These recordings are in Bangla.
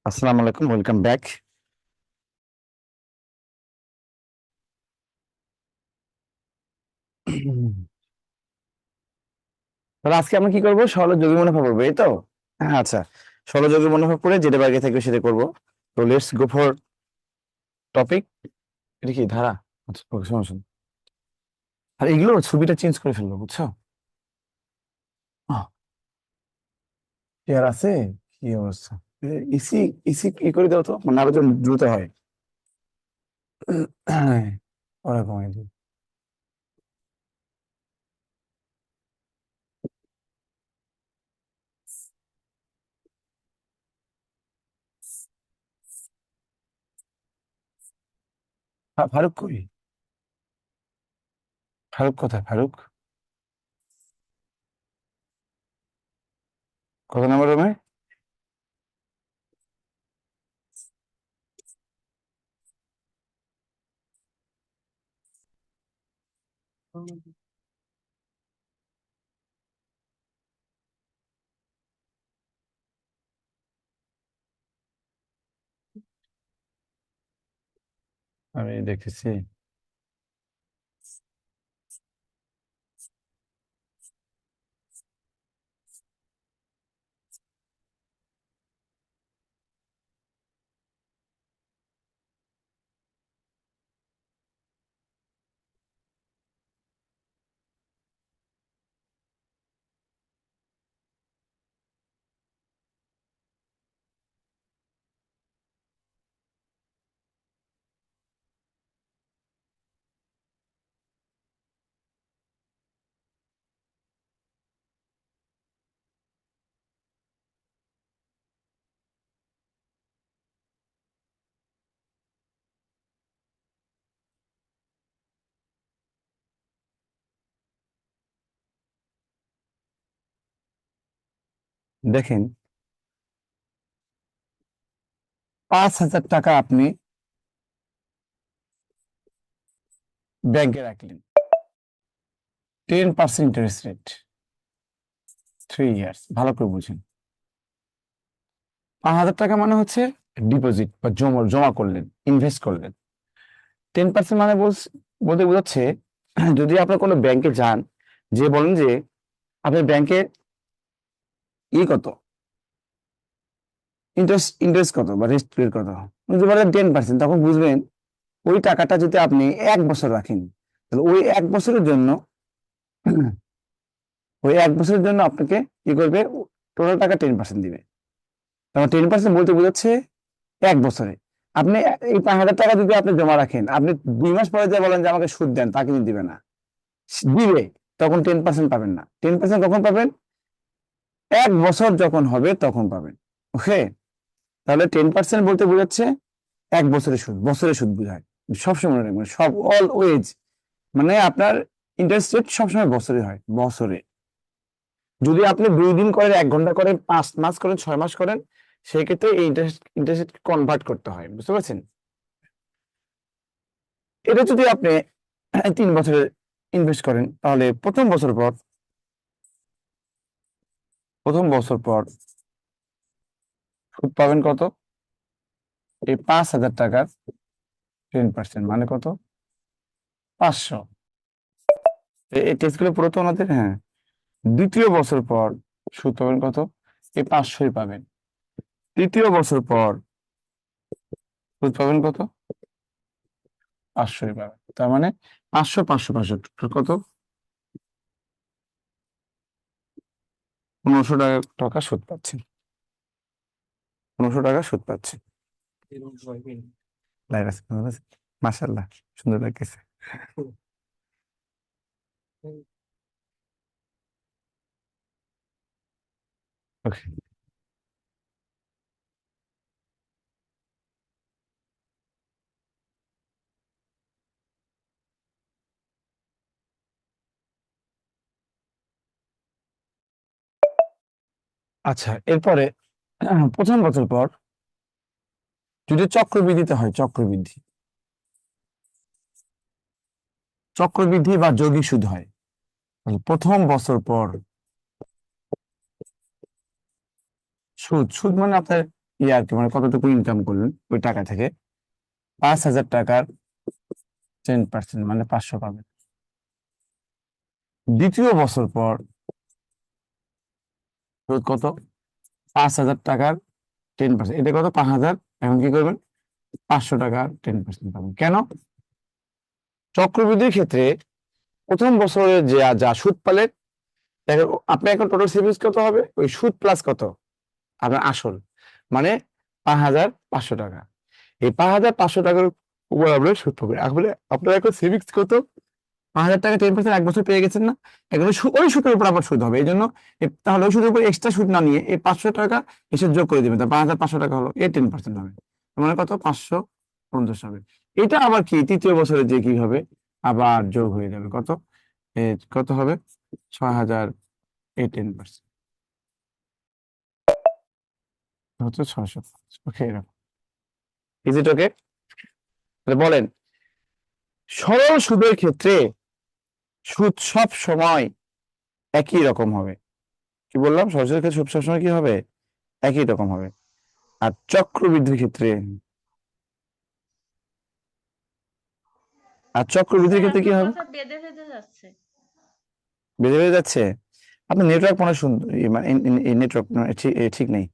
আসসালামু আলাইকুম, ওয়েলকাম ব্যাক। তাহলে আজকে আমরা কি করবো? সরল যোগী মুনাফা পড়বো, এই তো? আচ্ছা, সরল যোগী মুনাফা পড়ে যেটা বাকি থাকবে সেটা করবো। তো লেটস গো ফর টপিক। এটা কি ধারা? আচ্ছা, ওকে, শোনো। আর এগুলো ছবিটা চেঞ্জ করে ফেলবো, বুঝছো? চেয়ার আছে? কি অবস্থা? ইসি ইসি ই করে দাও তো, মানে আরো যেন দ্রুত হয়। ওরা কমাই দিই। ফারুক কই? ফারুক কোথায়? ফারুক কত নম্বর রুমে? আমি দেখেছি। দেখেন, 5,000 টাকা আপনি ব্যাংকে রাখলেন, 10% ইন্টারেস্ট রেট, 3 ইয়ার্স। ভালো করে বুঝেন। 5,000 টাকা মানে হচ্ছে ডিপোজিট বা জমা জমা করলেন, ইনভেস্ট করলেন। 10% মানে বলতে বোঝাচ্ছে, যদি আপনার কোনো ব্যাংকে যান, যে বলেন যে আপনার ব্যাংকে কত ইন্টারেস্ট কত বা রেস্ট রেট কত, যদি বলেন 10%, তখন বুঝবেন ওই টাকাটা যদি আপনি 1 বছর রাখেন, তাহলে ওই এক বছরের জন্য আপনাকে কি করবে? টোটাল টাকা 10% দিবে। তখন 10% বলতে বোঝাচ্ছে 1 বছরে। আপনি এই 5,000 টাকা যদি আপনি জমা রাখেন, আপনি 2 মাস পরে যে বলেন যে আমাকে সুদ দেন, তা কিন্তু দিবে না। দিবে, তখন 10% পাবেন না। 10% কখন পাবেন? 1 বছর যখন হবে তখন পাবেন। ওকে? তাহলে 10% বলতে বোঝাচ্ছে 1 বছরের সুদ, বছরের সুদ বোঝায়। সবসময় মনে রাখবেন, সব অলওয়েজ, মানে আপনার ইন্টারেস্ট রেট সবসময় বছরে হয়, বছরে। যদি আপনি 2 দিন করেন, 1 ঘন্টা করেন, 5 মাস করেন, 6 মাস করেন, সেক্ষেত্রে এই ইন্টারেস্ট কনভার্ট করতে হয়। বুঝতে পারছেন? এটা যদি আপনি 3 বছরে ইনভেস্ট করেন, তাহলে প্রথম বছর পর সুদ পাবেন কত? এই 5,000 টাকার 10% মানে কত? 500। এই টেস্টগুলো পুরো তো ওনাদের, হ্যাঁ। দ্বিতীয় বছর পর সুদ পাবেন কত? এই 500ই পাবেন। তৃতীয় বছর পর সুদ পাবেন কত? 500ই পাবেন। তার মানে 500, 500, 500, কত? 1500 টাকা সুদ পাচ্ছেন। 1500 টাকা সুদ পাচ্ছেন। মাশাল্লাহ, সুন্দর লাগতেছে। ওকে। আচ্ছা, এরপরে প্রথম বছর পর যদি চক্রবৃদ্ধিতে হয়, চক্রবৃদ্ধি বা যৌগিক সুদ হয়, তাহলে প্রথম বছর পর সুদ সুদ মানে আপনার ইয়ার কি মানে কতটুকু ইনকাম করলেন ওই টাকা থেকে, 5,000 টাকার 10% মানে 500 পাবেন। দ্বিতীয় বছর পর সুদ কত? 5,000 টাকার 10%, এটা কত? 5,000। এখন কি করবেন? 500 টাকার 10% পাবেন। কেন? চক্রবৃদ্ধির ক্ষেত্রে প্রথম বছরে যে যা সুদ পেলেন, দেখেন আপনি এখন টোটাল সেভিংস কত হবে? ওই সুদ প্লাস কত আপনার আসল, মানে 5,500 টাকা। এই 5,500 টাকার উপর আমরা সুদ পাবেন। আসলে আপনার এখন সেভিংস কত? 5,000 টাকা 10% এক বছর পেয়ে গেছেন না? এখন ওই সুদের উপর আবার সুদ হবে। এই জন্য তাহলে ওই সুদের উপর এক্সট্রা সুদ না নিয়ে এই 500 টাকা এসে যোগ করে দিবেন, তা 5,500 টাকা হলো, এ 10% হবে। তার মানে কত? 550 হবে। এটা আবার কি তৃতীয় বছরে যে কি হবে, আবার যোগ হয়ে যাবে। কত? কত হবে? 6,000, এ 10% হচ্ছে 600। ওকে, এরকম। ইজ ইট ওকে? বলেন, সরল সুদের ক্ষেত্রে সুদ সব সময় একই রকম হবে। কি বললাম? সরল সুদের ক্ষেত্রে সুদ সবসময় কি হবে? একই রকম হবে। আর চক্রবৃদ্ধির ক্ষেত্রে, স্যার কি আপনার হবে? কথা বেঁধে বেঁধে যাচ্ছে। বেড়ে বেড়ে যাচ্ছে। আপনার নেটওয়ার্ক মনে হয় সুন্দর, মানে নেটওয়ার্ক ঠিক নেই।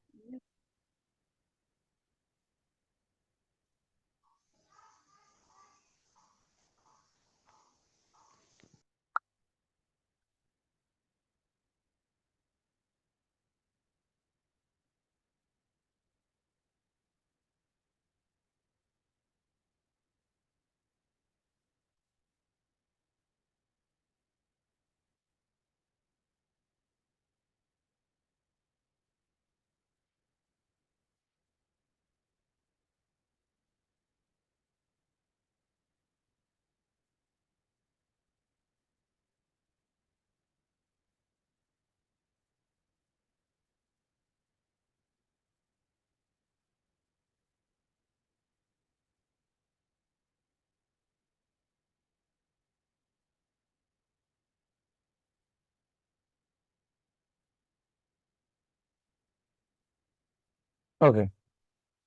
ওকে,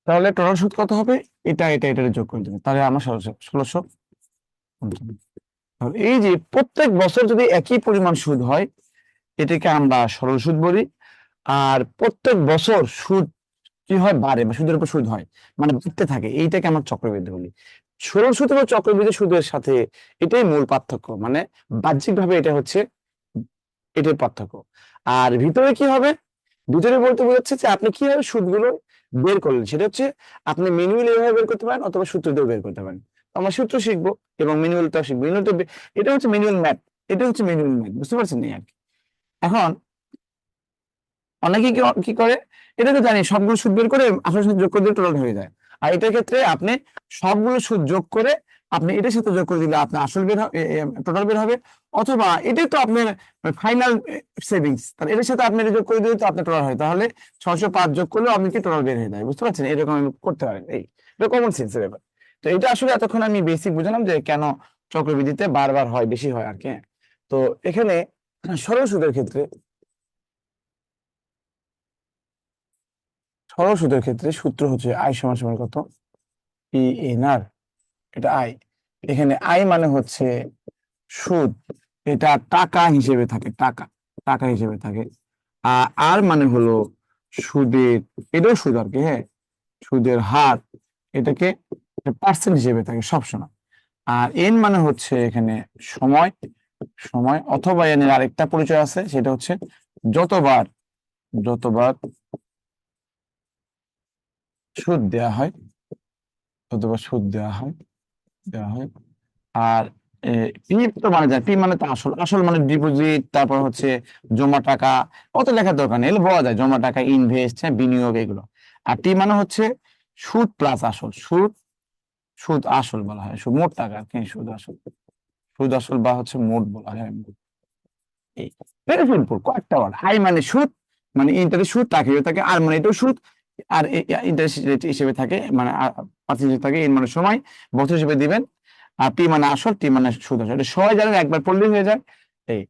তাহলে টোটাল সুদ কত হবে? এটা যোগ করে দেবেন, তাহলে আমার 1650। তাহলে এই যে প্রত্যেক বছর যদি একই পরিমাণ সুদ হয়, এটাকে আমরা সরল সুদ বলি। আর প্রত্যেক বছর সুদ কি হয়? বাড়ে, বা সুদের উপর সুদ হয়, মানে বাড়তে থাকে, এইটাকে আমরা চক্রবৃদ্ধি বলি। সরল সুদ এবং চক্রবৃদ্ধি সুদের সাথে এটাই মূল পার্থক্য, মানে বাহ্যিকভাবে এটা হচ্ছে এটার পার্থক্য। আর ভিতরে কি হবে? ভিতরে বলতে বোঝাচ্ছে যে আপনি কিভাবে সুদগুলো বের করলেন, সেটা হচ্ছে আপনি ম্যানুয়ালি এভাবে বের করতে পারেন অথবা সূত্র দিয়ে বের করতে পারেন। আমরা সূত্র শিখবো এবং ম্যানুয়ালটাও শিখবো। এটা হচ্ছে ম্যানুয়াল ম্যাথ, এটা হচ্ছে ম্যানুয়াল ম্যাথ, বুঝতে পারছেন? এই আর কি। এখন অনেকে কি করে, এটা তো জানি সবগুলো সুদ বের করে আসল সুদ যোগ করে দিলে টোটাল হয়ে যায়। আর এটার ক্ষেত্রে আপনি সবগুলো সুদ যোগ করে আপনি এটার সাথে যোগ করে দিলে আপনার আসল বের হবে, টোটাল বের হবে। অথবা এটাই তো আপনার ফাইনাল সেভিংস, তাহলে এটার সাথে আপনি এটা যোগ করে দিলে তো আপনার টোটাল হয়, তাহলে 605 যোগ করলে আপনি কি টোটাল বের হয়ে যায়, বুঝতে পারছেন? এরকম আমি করতে পারেন। এটা কমন সেন্সের ব্যাপার। তো এটা আসলে এতক্ষণ আমি বেসিক বুঝলাম যে কেন চক্রবৃদ্ধিতে বারবার হয়, বেশি হয় আর কি। তো এখানে সরল সুদের ক্ষেত্রে, সরল সুদের ক্ষেত্রে সূত্র হচ্ছে আই সমান সমান কত? পি এন আর। এটা আই। এখানে আই মানে হচ্ছে সুদ, এটা টাকা হিসেবে থাকে, টাকা, টাকা হিসেবে থাকে। আর আর মানে হলো সুদের, এটাও সুদ আর কি, হ্যাঁ, সুদের হার, এটাকে পার্সেন্ট হিসেবে থাকে সবসময়। আর এন মানে হচ্ছে এখানে সময়, সময়, অথবা এন এর আরেকটা পরিচয় আছে, সেটা হচ্ছে যতবার, যতবার সুদ দেওয়া হয়, ততবার সুদ দেওয়া হয়, দেওয়া হয়। আর পি তো মানে যায়, পি মানে তো আসল, আসল মানে ডিপোজিট, তারপর হচ্ছে জমা টাকা, অত লেখার দরকার নেই, এগুলো বলা যায়, জমা টাকা, ইনভেস্ট, হ্যাঁ, বিনিয়োগ, এগুলো। আর টি মানে হচ্ছে সুদ প্লাস আসল, সুদ, সুদ আসল বলা হয়, সুদ মোট টাকা আর কি, সুদ আসল, সুদ আসল বা হচ্ছে মোট বলা হয়। এই ভেরি সিম্পল, কয়েকটা ওয়ার্ড। আই মানে সুদ, মানে ইন্টারেস্ট সুদ, টাকা হিসেবে থাকে। আর মানে এটাও সুদ, আর ইন্টারেস্ট রেট হিসেবে থাকে, মানে পার্সেন্টেজ থাকে। এন মানে সময়, বছর হিসেবে দিবেন। আর পি মানে আসল, টি মানে সুদ আসল। এটা সবাই জানেন, একবার পড়লেই হয়ে যায়। এই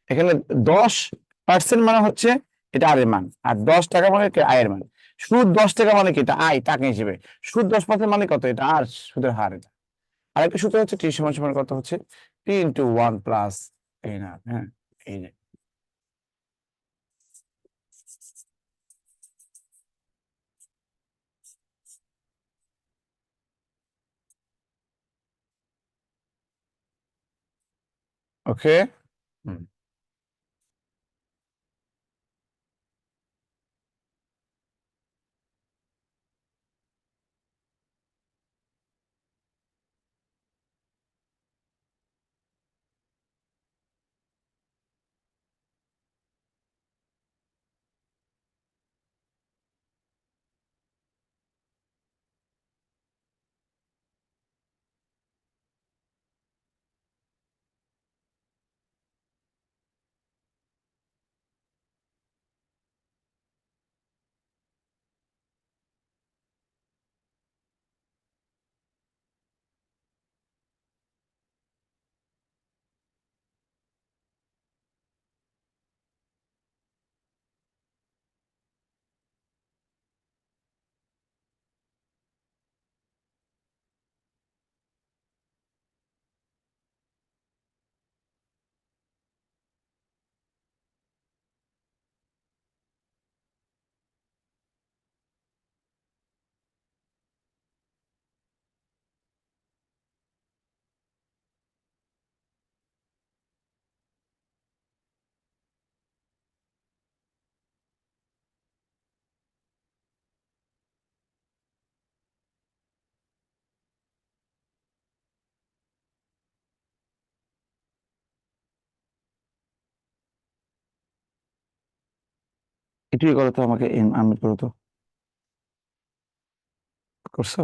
এখানে 10% মানে হচ্ছে এটা আর এর মান, আর 10 টাকা মানে আয়ের মান। সুদ 10 টাকা মানে কি, এটা আয়, টাকা হিসেবে। সুদ 10% মানে কত, এটা আর সুদের হার এটা। আরেকটা সূত্র হচ্ছে টি সমান সমান কত হচ্ছে, পি ইন্টু 1 প্লাস এন আর। হ্যাঁ, এই যে ওকে। হুম, এটুকুই করো তো, আমাকে আমি করো তো, করছো?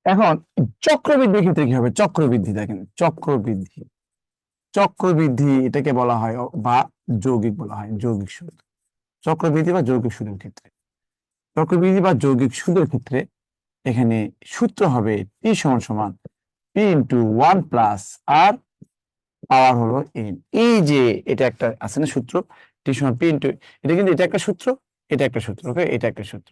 এখন চক্রবৃদ্ধির ক্ষেত্রে কি হবে, চক্রবৃদ্ধি দেখেন, চক্রবৃদ্ধি, চক্রবৃদ্ধি এটাকে বলা হয় বা যৌগিক বলা হয়, যৌগিক সুদ। চক্রবৃদ্ধি বা যৌগিক সুদের ক্ষেত্রে, চক্রবৃদ্ধি বা যৌগিক সুদের ক্ষেত্রে এখানে সূত্র হবে টি সমান সমান পি ইন্টু 1 প্লাস আর পাওয়ার হলো এন। এই যে এটা একটা আছে না সূত্র, টি সমান পি ইন্টু, এটা কিন্তু এটা একটা সূত্র, এটা একটা সূত্র, ওকে, এটা একটা সূত্র।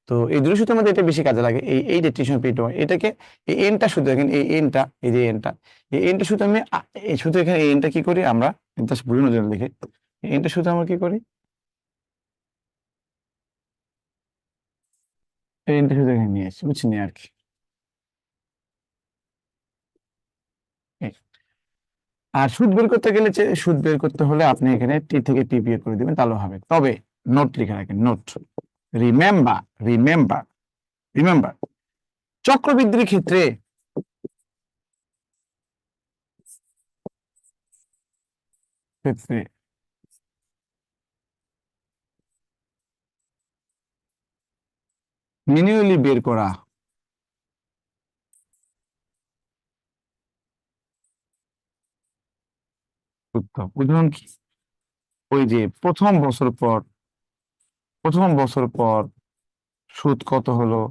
তো এই দুটো সূত্রের মধ্যে এটা বেশি কাজে লাগে, এই যে টি সমান পি ইন্টু এটাকে, এই এনটা শুধু দেখেন, এই এনটা, এই যে এনটা, এই এনটা শুধু আমি এই শুধু এখানে এই এনটা কি করি আমরা, জাস্ট বোঝানোর জন্য লিখে, এনটা শুধু আমরা কি করি, এই এনটা শুধু এখানে নিয়ে আসি, বুঝছেন আর কি। এই। আর সুদ বের করতে গেলে, সুদ বের করতে হলে আপনি এখানে টি থেকে পি বিয়োগ করে দিবেন, তাহলে হবে। তবে নোট লিখে রাখেন, নোট, রিমেম্বার, রিমেম্বার, রিমেম্বার, চক্রবৃদ্ধির ক্ষেত্রে ক্ষেত্রে ম্যানুয়ালি বের করা উত্তম উদাহরণ কি, ওই যে প্রথম বছর পর সুদ কত হলো,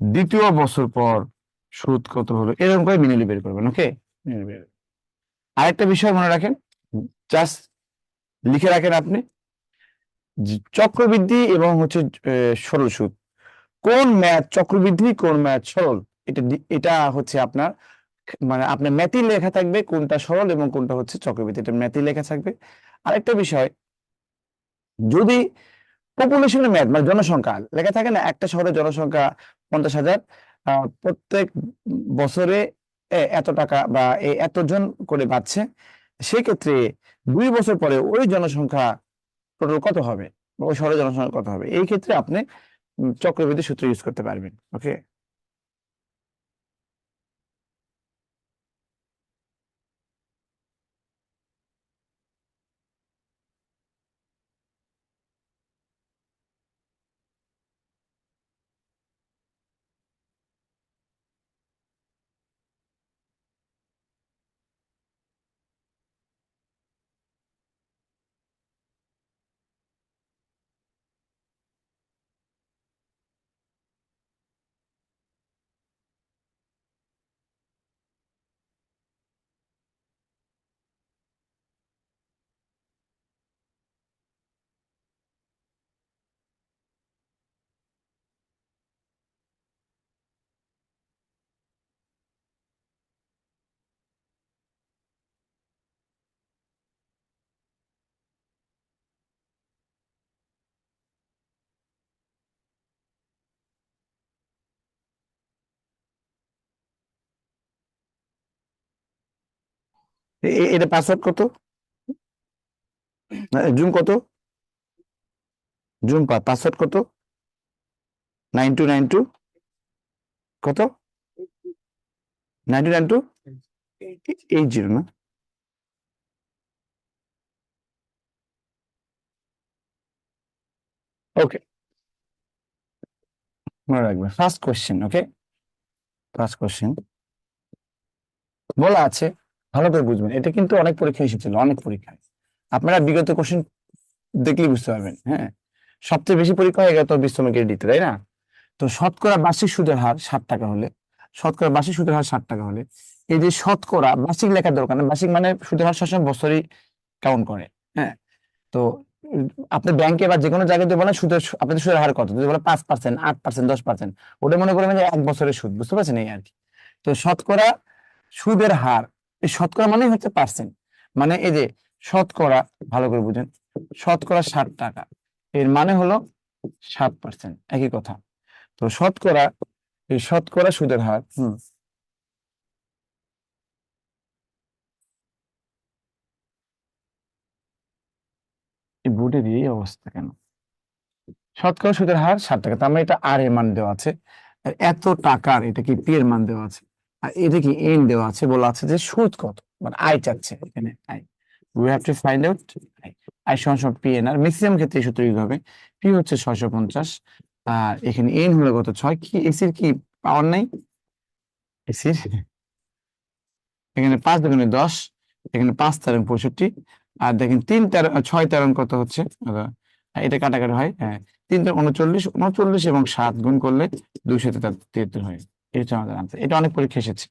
দ্বিতীয় বছর পর সুদ কত হলো, এরকম করে ম্যানুয়ালি বের করবেন, ওকে। আরেকটা বিষয় মনে রাখেন, জাস্ট লিখে রাখেন আপনি, চক্রবৃদ্ধি এবং হচ্ছে সরল সুদ, কোন ম্যাথ চক্রবৃদ্ধি, কোন ম্যাথ সরল, এটা হচ্ছে আপনার, মানে আপনার ম্যাথই লেখা থাকবে কোনটা সরল এবং কোনটা হচ্ছে চক্রবৃদ্ধি, এটা ম্যাথই লেখা থাকবে। আরেকটা বিষয়, যদি পপুলেশনের ম্যাথ মানে জনসংখ্যা লেখা থাকে না, একটা শহরের জনসংখ্যা 50,000, প্রত্যেক বছরে এত টাকা বা এতজন করে বাড়ছে, সেক্ষেত্রে 2 বছর পরে ওই জনসংখ্যা টোটাল কত হবে, বা ওই শহরের জনসংখ্যা কত হবে, এই ক্ষেত্রে আপনি চক্রবৃদ্ধি সূত্র ইউজ করতে পারবেন, ওকে। এটা পাসওয়ার্ড কত, জুম কত, জুম পাসওয়ার্ড কত, 9292 কত, 9292 80 না, ওকে, মনে রাখবেন। ফার্স্ট কোশ্চেন, ওকে, ফার্স্ট কোশ্চেন বলা আছে, ভালো করে বুঝবেন, এটা কিন্তু অনেক পরীক্ষায় এসেছিল, অনেক পরীক্ষায়, আপনারা বিগত কোশ্চেন দেখলেই বুঝতে পারবেন, হ্যাঁ। সবচেয়ে বেশি পরীক্ষা হয়ে গেল 20 তম ক্রেডিটে, তাই না? তো শতকরা বার্ষিক সুদের হার 60 টাকা হলে, শতকরা বার্ষিক সুদের হার 60 টাকা হলে, এই যে শতকরা বার্ষিক লেখার দরকার না, বার্ষিক মানে সুদের হার সবসময় বছরই কাউন্ট করে, হ্যাঁ। তো উম, আপনি ব্যাংকে বা যে কোনো জায়গায় যদি বলেন সুদের, আপনাদের সুদের হার কত, যদি বলে 5%, 8%, 10%, ওটা মনে করবেন যে 1 বছরের সুদ, বুঝতে পারছেন এই আর কি। তো শতকরা সুদের হার, এই শতকরা মানে হচ্ছে পার্সেন্ট, মানে এই যে শতকরা, ভালো করে বুঝেন, শতকরা 60 টাকা, এর মানে হলো 7%, একই কথা। তো শতকরা, এই শতকরা সুদের হার, এই বোর্ডে দিয়ে এই অবস্থা কেন, শতকরা সুদের হার 60 টাকা, তার মানে এটা আর এর মান দেওয়া আছে, আর এত টাকার এটা কি পি এর মান দেওয়া আছে, আর এটা কি এন দেওয়া আছে, বলা আছে যে সুদ কত, মানে আয় চাচ্ছে এখানে, I, we have to find out I, I সমান সমান পি এন, আর ম্যাক্সিমাম ক্ষেত্রে এই সূত্র ইউজ হবে, পি হচ্ছে 650, আর এখানে এন হলো কত, 6, কি এসির কি পাওয়ার নাই, এসির এখানে 5 × 10, এখানে 5 × 65, আর দেখেন 3 × 6 কত হচ্ছে, এটা কাটাকাটি হয়, হ্যাঁ, 3 × 39, 39 এবং 7 গুণ করলে 273 হয়, এটা হচ্ছে আমাদের আনসার, এটা অনেক পরীক্ষা এসেছে।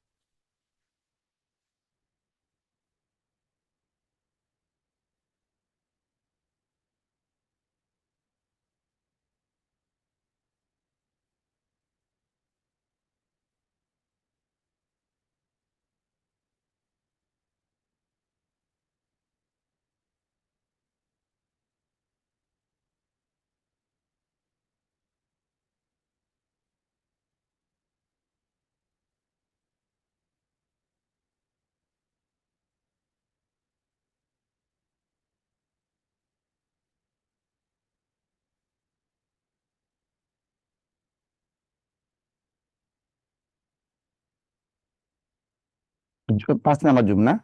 5 নাম্বার জুম না?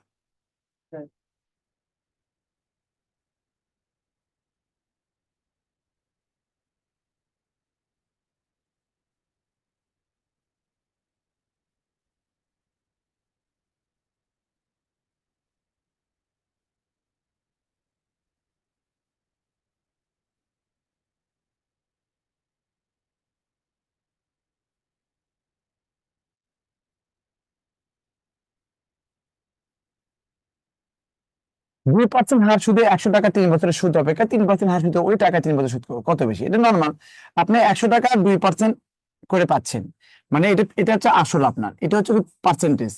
2% হার সুদে 100 টাকা 3 বছরের সুদ অপেক্ষা 3% হার সুদে ওই টাকা 3 বছর সুদ কত বেশি? এটা নর্মাল। আপনি 100 টাকা 2% করে পাচ্ছেন, মানে এটা হচ্ছে আসল আপনার, এটা হচ্ছে পার্সেন্টেজ।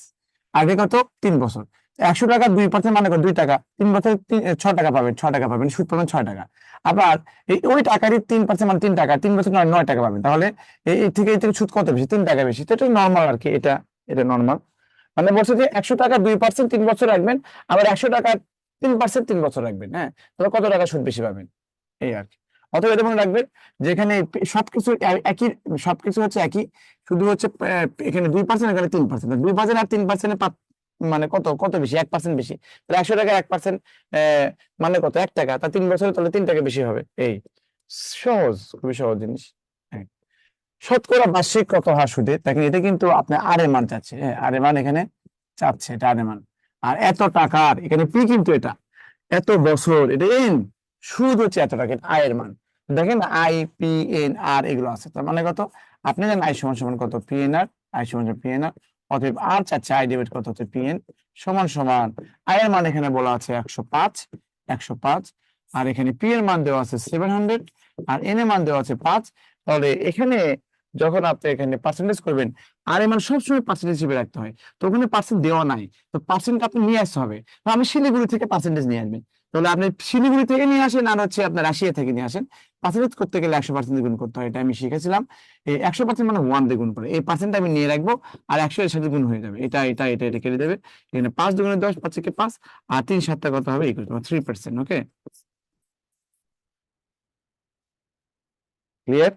আগে কত? 3 বছর। 100 টাকা 2% মানে কত? 2 টাকা। 3 বছর 6 টাকা পাবেন, 6 টাকা পাবেন, সুদ পাবেন 6 টাকা। আবার ওই টাকারই 3% মানে 3 টাকা, 3 বছর 9 টাকা পাবেন। তাহলে এই থেকে সুদ কত বেশি? 3 টাকা বেশি। তো এটা নর্মাল আর কি, এটা নর্মাল। মানে বলছে যে 100 টাকা 2% 3 বছর রাখবেন, আবার 100 টাকা 3% 3 বছর রাখবেন। হ্যাঁ, তাহলে কত টাকা সুদ বেশি পাবেন? এই আর কি। অথবা এটা মনে রাখবেন, যেখানে সবকিছু একই, সবকিছু হচ্ছে একই, শুধু হচ্ছে এখানে 2%, এখানে 3%। 2% আর 3% মানে কত কত বেশি? 1% বেশি। তাহলে 100 টাকা 1% মানে কত? 1 টাকা। তা 3 বছরে তাহলে 3 টাকা বেশি হবে। এই সহজ, খুবই সহজ জিনিস। হ্যাঁ। শতকরা বার্ষিক কত হার সুদে? দেখেন এটা কিন্তু আপনার আর এর মান চাচ্ছে। হ্যাঁ, আর এর মান এখানে চাচ্ছে, এটা আর এর মান। আর এত টাকার এখানে পি, কিন্তু এটা এত বছর, এটা এন, সুদ হচ্ছে এত টাকা, এটা আয়ের মান। দেখেন আই, পি, এন, আর এগুলো আছে। তার মানে কত? আপনি জানেন আই সমান সমান কত? P N R. আই সমান সমান পি এন আর। অতএব আর চাচ্ছে আই ডেবিট কত হচ্ছে পি এন সমান সমান আয়ের মান এখানে বলা আছে 105, 105। আর এখানে পি এর মান দেওয়া আছে 700, আর এন এর মান দেওয়া আছে 5। তাহলে এখানে যখন আপনি এখানে পার্সেন্টেজ করবেন, আর এর মান সবসময় পার্সেন্টেজ হিসেবে রাখতে হয়। তো ওখানে পার্সেন্ট দেওয়া নাই, তো পার্সেন্ট আপনি নিয়ে আসতে হবে। তো আমি শিলিগুড়ি থেকে পার্সেন্টেজ নিয়ে আসবেন। তাহলে আপনি শিলিগুড়ি থেকে নিয়ে আসেন, আর হচ্ছে আপনার রাশিয়া থেকে নিয়ে আসেন। পার্সেন্টেজ করতে গেলে 100% গুণ করতে হয়, এটা আমি শিখেছিলাম। এই 100% মানে 1 দিয়ে গুণ করে, এই পার্সেন্ট আমি নিয়ে রাখবো, আর 100 এর সাথে গুণ হয়ে যাবে। এটা কেটে দেবে। এখানে 5 দুগুণে 10, 5 থেকে 5, আর 3 7 কত হবে? 3%। ওকে, ক্লিয়ার?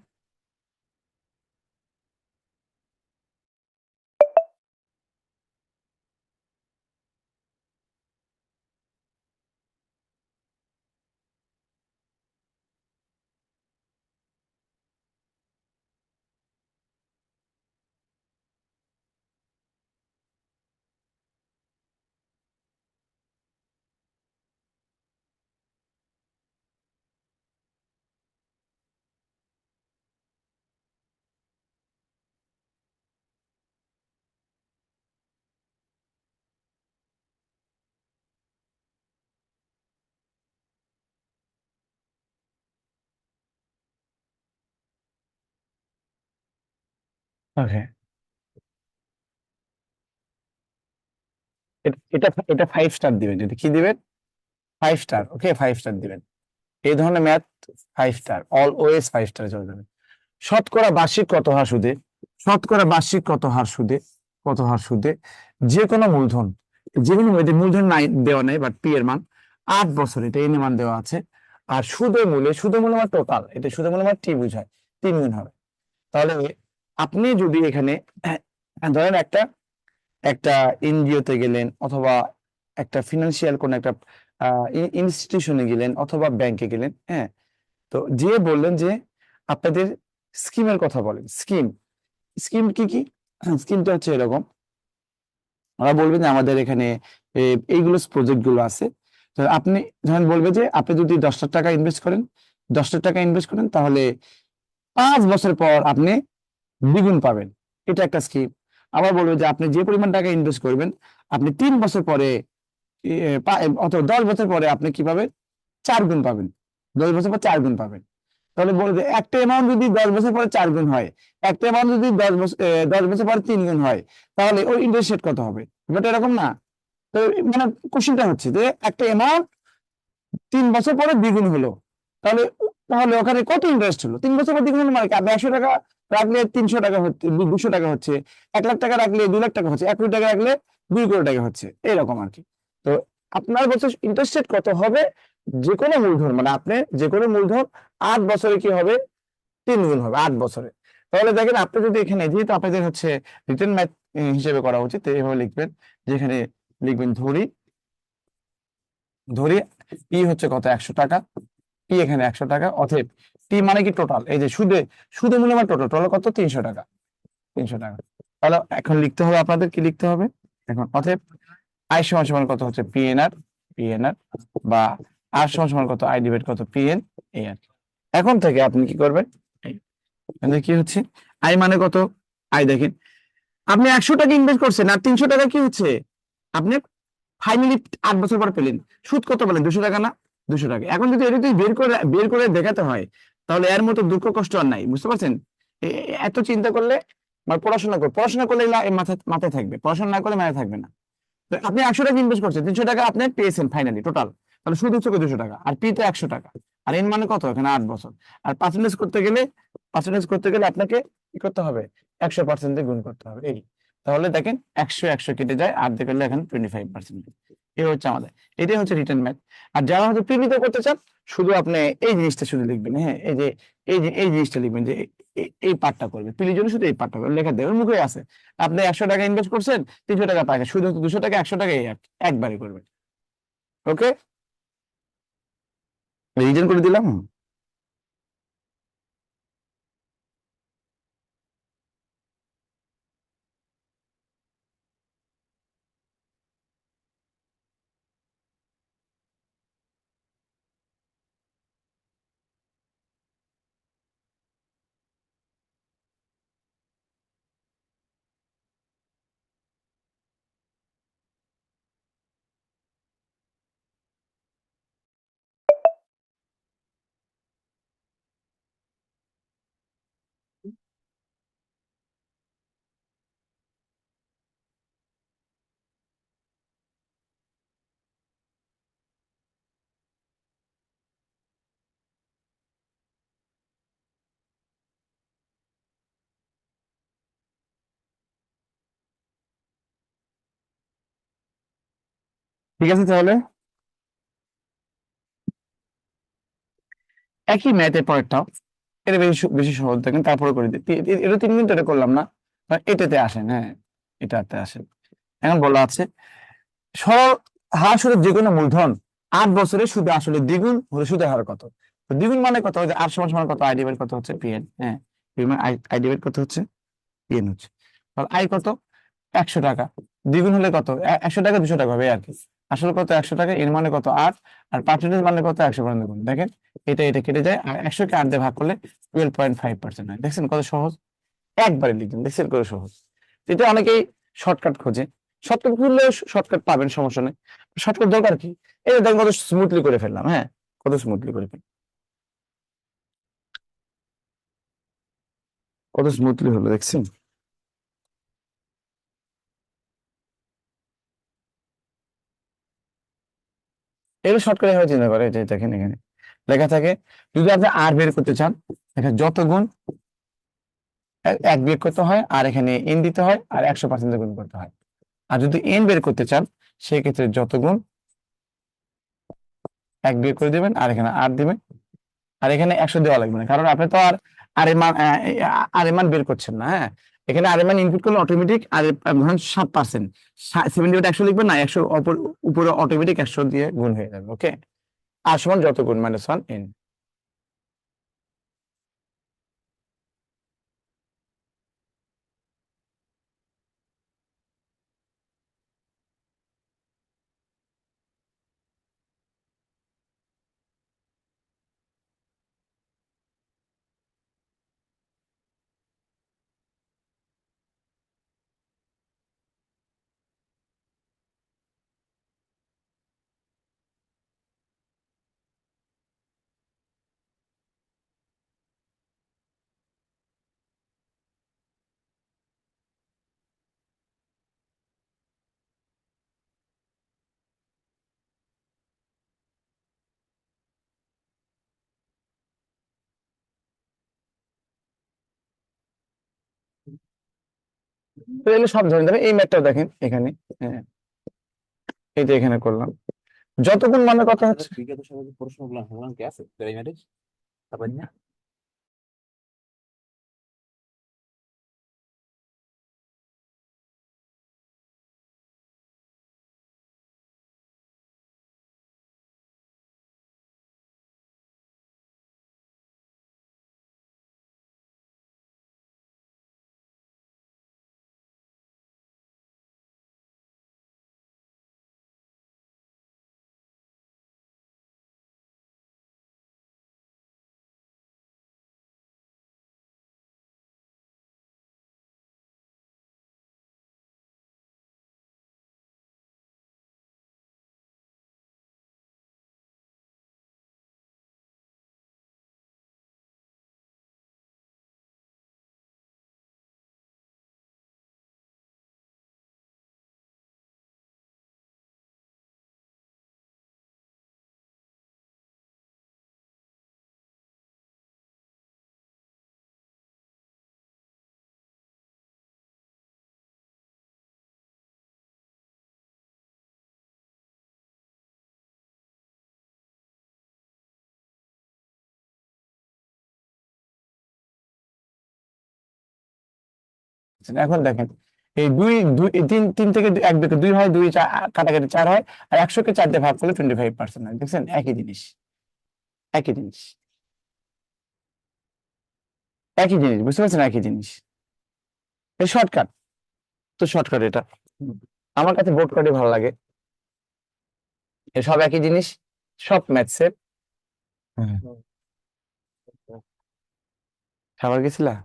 ওকে, এটা এটা 5 স্টার দিবেন। এটা কি দিবেন? 5 স্টার। ওকে, 5 স্টার দিবেন। এই ধরনের ম্যাথ 5 স্টার, অলওয়েজ 5 স্টারে চলে যাবে। শতকরা বার্ষিক কত হার সুদে? শতকরা বার্ষিক কত হার সুদে? কত হার সুদে যে কোনো মূলধন, যে কোনো মূলধন নাই দেওয়া নেই, বাট পি এর মান 8 বছর, এটা এন এর মান দেওয়া আছে। আর সুদের মূল্য মানে টোটাল, এটা সুদের মূল্য মানে টি বুঝায়, 3 গুণ হবে। তাহলে আপনি যদি এখানে ধরেন একটা একটা এনজিওতে গেলেন, অথবা একটা ফিনান্সিয়াল কোন একটা ইনস্টিটিউশনে গেলেন, অথবা ব্যাংকে গেলেন। হ্যাঁ, তো যে বললেন যে আপনাদের স্কিমের কথা বলেন। স্কিম কি কি? স্কিমটা হচ্ছে এরকম, ওরা বলবে যে আমাদের এখানে এইগুলো প্রজেক্ট গুলো আছে। তো আপনি ধরেন বলবে যে আপনি যদি 10 লাখ টাকা ইনভেস্ট করেন, 10 লাখ টাকা ইনভেস্ট করেন, তাহলে 5 বছর পর আপনি দ্বিগুণ পাবেন। এটা একটা স্কিম। আবার বলবে যে আপনি যে পরিমাণ টাকা ইনভেস্ট করবেন, আপনি 3 বছর পরে অথবা 10 বছর পরে আপনি কি পাবেন? 4 গুণ পাবেন। 10 বছর পর 4 গুণ পাবেন। তাহলে বলবে একটা অ্যামাউন্ট যদি 10 বছর পরে 4 গুণ হয়, একটা অ্যামাউন্ট যদি 10 বছর পরে 3 গুণ হয়, তাহলে ওই ইন্টারেস্ট রেট কত হবে? ব্যাপারটা এরকম না? তো মানে কোশ্চেনটা হচ্ছে যে একটা অ্যামাউন্ট 3 বছর পরে দ্বিগুণ হলো, তাহলে তাহলে ওখানে কত ইন্টারেস্ট হলো? 3 বছর পর দ্বিগুণ হলো মানে কি? আপনি 100 টাকা রাখলে 300 টাকা হচ্ছে, 200 টাকা হচ্ছে। 1 লাখ টাকা রাখলে 2 লাখ টাকা হচ্ছে। 1 কোটি টাকা রাখলে 2 কোটি টাকা হচ্ছে, এরকম আর কি। তো আপনার বছর ইন্টারেস্ট রেট কত হবে? যে কোনো মূলধন, মানে আপনি যে কোনো মূলধন 8 বছরে কি হবে? 3 গুণ হবে 8 বছরে। তাহলে দেখেন, আপনি যদি এখানে, যেহেতু আপনাদের হচ্ছে রিটেন ম্যাথ হিসেবে করা উচিত। তো এইভাবে লিখবেন, যেখানে লিখবেন ধরি ধরি পি হচ্ছে কত 100 টাকা, পি এখানে 100 টাকা, অতএব পি মানে কি টোটাল, এই যে সুদে সুদে মূল্যমান টোটাল টোটাল কত 300 টাকা, 300 টাকা। তাহলে এখন লিখতে হবে, আপনাদের কি লিখতে হবে এখন, অতএব আই সমান সমান কত হচ্ছে পিএনআর, পিএনআর বা আর সমান সমান কত আই ডিভাইড কত পিএন এ আর। এখন থেকে আপনি কি করবেন, এখানে কি হচ্ছে আই মানে কত, আই দেখেন আপনি 100 টাকা ইনভেস্ট করছেন আর 300 টাকা কি হচ্ছে, আপনি ফাইনালি 8 বছর পর পেলেন। সুদ কত পেলেন, 200 টাকা না, 200 টাকা। এখন যদি এটা যদি বের করে দেখাতে হয়, তাহলে এর মতো দুঃখ কষ্ট আর নাই, বুঝতে পারছেন? এত চিন্তা করলে, মানে পড়াশোনা করলে এগুলা মাথায় মাথায় থাকবে, পড়াশোনা না করলে মাথায় থাকবে না। তো আপনি 100 টাকা ইনভেস্ট করছেন, 300 টাকা আপনি পেয়েছেন ফাইনালি টোটাল, তাহলে সুদ হচ্ছে 200 টাকা, আর পি তো 100 টাকা, আর এন মানে কত এখানে 8 বছর। আর পার্সেন্টেজ করতে গেলে আপনাকে কি করতে হবে, 100% দিয়ে গুণ করতে হবে। এই তাহলে দেখেন 100 কেটে যায়, আর দেখলে এখন 25%। এই হচ্ছে আমাদের, এটাই হচ্ছে রিটার্ন ম্যাথ। আর যারা হয়তো পিভিতে করতে চান, শুধু আপনি এই জিনিসটা শুধু লিখবেন, হ্যাঁ এই জিনিসটা লিখবেন যে এই পার্টটা করবে, পিলির জন্য শুধু এই পার্টটা করবে, লেখা দেবে মুখে আছে। আপনি 100 টাকা ইনভেস্ট করছেন, 300 টাকা পাকে, শুধু 200 টাকা 100 টাকা একবারই করবেন। ওকে, রিটার্ন করে দিলাম। ঠিক আছে, তাহলে একই ম্যাথের পরেরটাও, এটা বেশি সহজ দেখেন, তারপরে করে দিই। এটা 3 মিনিট এটা করলাম না, এটাতে আসেন, হ্যাঁ এটাতে আসেন। এখন বলা আছে সরল হার সুদের যে কোনো মূলধন 8 বছরে সুদে আসলে দ্বিগুণ হলে সুদের হার কত। তো দ্বিগুণ মানে কত, যে 8 সমান সমান কত, আই ডিভাইড কত হচ্ছে পিএন, হ্যাঁ আই ডিভাইড কত হচ্ছে পিএন হচ্ছে। তাহলে আই কত 100 টাকা, দ্বিগুণ হলে কত, 100 টাকা 200 টাকা হবে আর কি। আসলে কত 100 টাকা, এর মানে কত 8, আর পার্সেন্টেজ মানে কত 100 গুণ। দেখেন এটা কেটে যায়, আর 100 কে 8 দিয়ে ভাগ করলে 12.5% হয়। দেখছেন কত সহজ, একবারে লিখবেন, দেখছেন কত সহজ। এটা অনেকেই শর্টকাট খোঁজে, শর্টকাট খুললে শর্টকাট পাবেন, সমস্যা নেই। শর্টকাট দরকার কি, এই যে দেখেন কত স্মুথলি করে ফেললাম, হ্যাঁ কত স্মুথলি করে ফেললাম, কত স্মুথলি হলো দেখছেন। এগুলো শর্টকাট এভাবে চিন্তা করে, এই যে দেখেন এখানে লেখা থাকে, যদি আপনি আর বের করতে চান, এখানে যত গুণ এক বিয়োগ করতে হয়, আর এখানে এন দিতে হয়, আর 100% গুণ করতে হয়। আর যদি এন বের করতে চান, সেক্ষেত্রে যত গুণ এক বিয়োগ করে দিবেন, আর এখানে আর দিবেন, আর এখানে 100 দেওয়া লাগবে না, কারণ আপনি তো আর আর এর মান আর এর মান বের করছেন না, হ্যাঁ এখানে আর এর মান ইনপুট করলে অটোমেটিক, আর ধরেন 7%, 70 100 লিখবেন না, 100 উপরে অটোমেটিক 100 দিয়ে গুণ হয়ে যাবে। ওকে, আর সমান যত গুণ -1 এন। তো এগুলো সব ধরে দেবেন, এই ম্যাথটাও দেখেন এখানে, হ্যাঁ এই যে এখানে করলাম, যতক্ষণ মানে কথা হচ্ছে বিগত সময়ে যে প্রশ্নগুলো হলাম কি আছে প্রাইমারি, তারপর না এখন দেখেন এই দুই দুই এই তিন তিন থেকে এক থেকে দুই হয়, দুই কাটাকাটি 4 হয়, আর 100-কে 4 দিয়ে ভাগ করলে 25% হয়। দেখছেন একই জিনিস, একই জিনিস, একই জিনিস, বুঝতে পারছেন? একই জিনিস। এই শর্টকাট, তো শর্টকাট এটা আমার কাছে বোর্ড কার্ডই ভালো লাগে। এ সব একই জিনিস, সব ম্যাথসের। খাবার গেছিলা?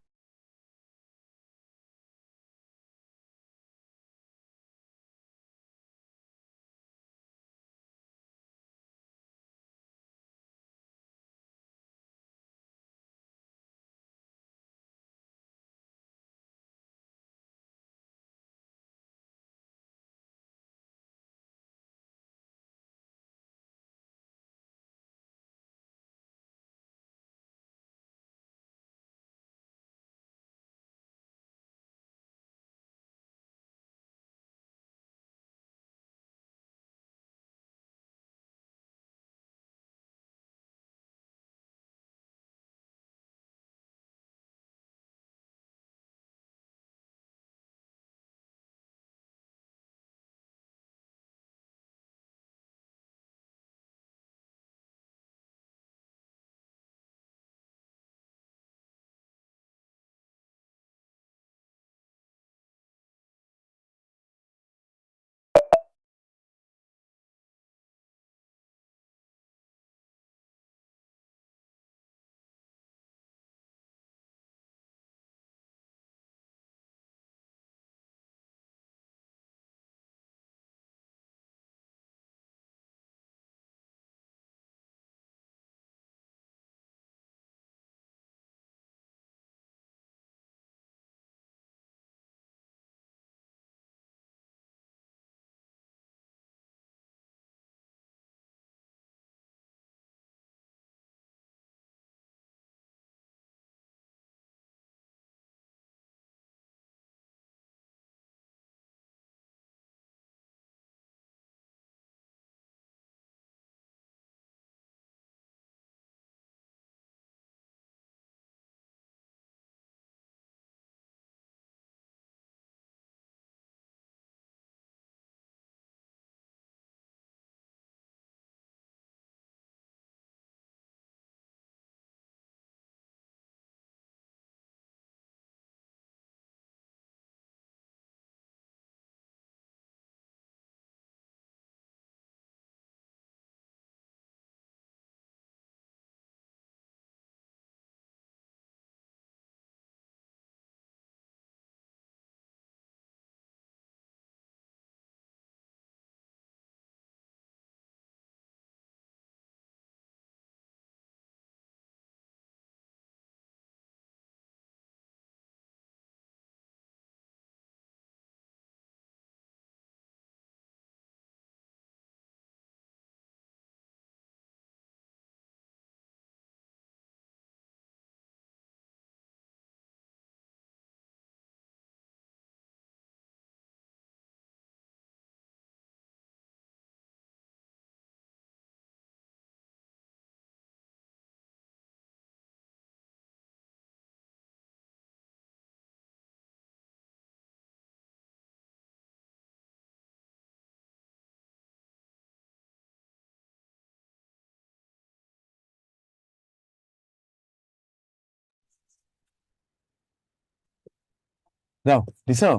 যাও দিছো